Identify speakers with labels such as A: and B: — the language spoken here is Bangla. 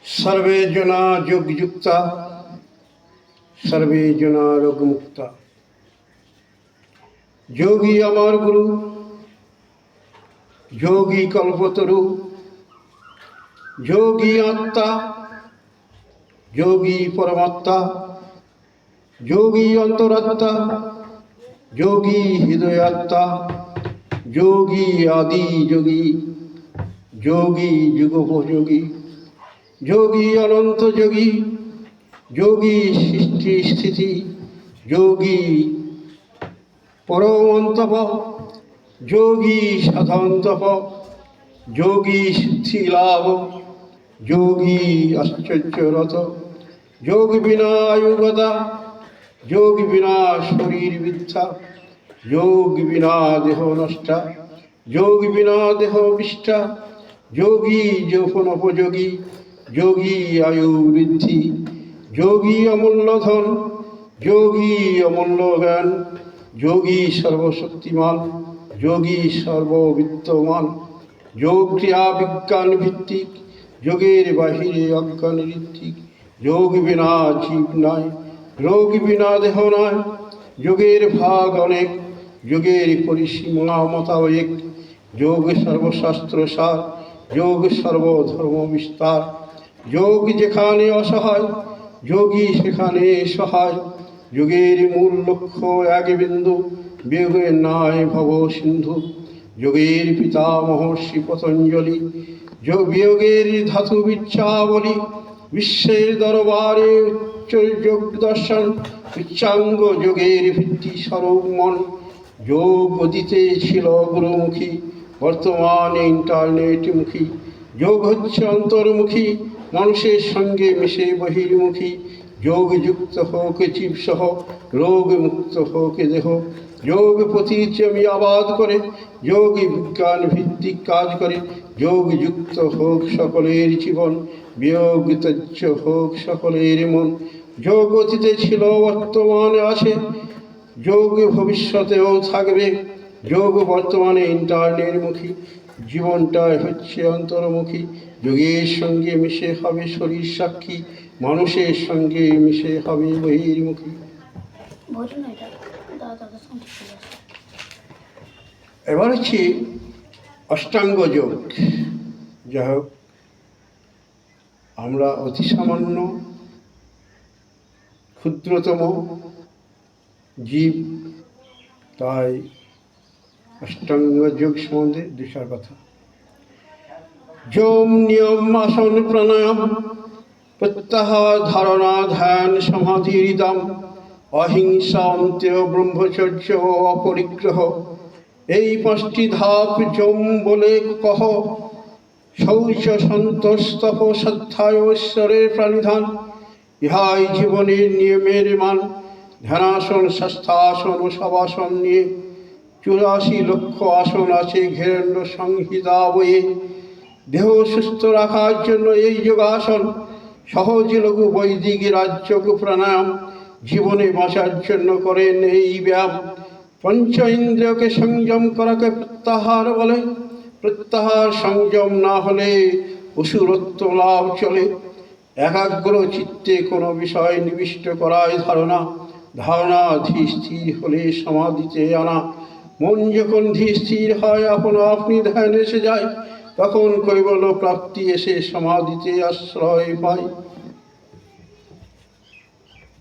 A: सर्वे जना योगयुक्ता सर्वे जना रोगमुक्ता। योगी अमर गुरु, योगी कल्पतरु, योगी आत्मा, योगी परमात्मा, योगी अंतरात्मा, योगी हृदयात्मा, योगी आदि योगी, योगी युगोपयोगी, योगी अनंत योगी, योगी सृष्टि स्थिति, योगी परमंतप, योगी साधन तप, योगी सिद्धि लाभ, योगी आश्चर्यरत, योग बिना आयुगता, योग बिना शरीर विद्या, योग बिना देह नष्टा, योग बिना देह विष्टा, योगी यौवनोपयोगी, योगी आयु वृद्धि, योगी अमूल्य धन, योगी अमूल्य ज्ञान, योगी सर्वशक्तिमान, योगी सर्वविद्यमान, योग क्रिया विज्ञान भित्तिक, योगेर बाहिरे अज्ञान ऋत्तिक, योग बिना जीव নাই, रोग बिना देह নাই, योगेर भाग अनेक, योगेर परिसीमा मोताবেক, योग सर्वशास्त्र सार, योग सर्वधर्म विस्तार, योग যেখানে অসহায়, যোগী সেখানে সহায়, যোগের মূল লক্ষ্য এক বিন্দু, বিয়োগের নাই ভব সিন্ধু, যোগের পিতা মহর্ষি পতঞ্জলি, বিয়োগের ধাতু বিচ্ছাবলী, বিশ্বের দরবারে উচ্চ যোগ দর্শন, উচ্চাঙ্গ যোগের ভিত্তি স্বরূপ মন। যোগ অতীতে ছিল গুরুমুখী, বর্তমানে ইন্টারনেটমুখী, যোগ হচ্ছে অন্তর্মুখী, মানুষের সঙ্গে মিশে বহির্মুখী, যোগ যুক্ত হোক জীব সহ, রোগ মুক্ত হোক দেহ, যোগ পতির জমি আবাদ করে, যোগ বিজ্ঞান ভিত্তিক কাজ করে, যোগ যুক্ত হোক সকলের জীবন, বিয়োগ ত্যায্য হোক সকলের মন। যোগ অতীতে ছিল বর্তমানে আছে, যোগ ভবিষ্যতেও থাকবে, যোগ বর্তমানে ইন্টারনেটমুখী, জীবনটাই হচ্ছে অন্তর্মুখী, যোগের সঙ্গে মিশে হবে শরীর সাক্ষী, মানুষের সঙ্গে মিশে হবে বহির্মুখী। এবার হচ্ছে অষ্টাঙ্গ যোগ। যাই হোক, আমরা অতি সামান্য ক্ষুদ্রতম জীব, তাই অষ্টাঙ্গ যোগ সম্বন্ধে দুসার কথা। যম নিয়ম আসন প্রাণায়াম প্রত্যাহার ধারণা ধ্যান সমাধি হৃদম অহিংসা অন্ত্যেয় ব্রহ্মচর্য ও অপরিগ্রহ, এই পাঁচটি ধাপ যম বলে কহ। শৌচ সন্তোষ তপ শ্রদ্ধায় ঈশ্বরের প্রাণিধান, ইহাই জীবনের নিয়মের মান। ধ্যানাসন শাস্ত্রাসন ও শবাসন নিয়ে 84 লক্ষ আসন আছে ঘেরণ্য সংহিতা বইয়ে। দেহ সুস্থ রাখার জন্য এই যোগাসন, সহজ লঘু বৈদিক রাজযোগ প্রাণায়াম, জীবনে বাঁচার জন্য করেন এই ব্যায়াম। পঞ্চ ইন্দ্রিয়কে সংযম করাকে প্রত্যাহার বলে, প্রত্যাহার সংযম না হলে অসুরত্ব লাভ চলে। একাগ্র চিত্তে কোনো বিষয় নিবিষ্ট করায় ধারণা, ধারণা ধীর স্থির হলে সমাধিতে আনা। মন যখন ধীর স্থির হয় আপনা আপনি ধ্যান এসে যায়, তখন কৈবল্য প্রাপ্তি এসে সমাধিতে আশ্রয় পায়।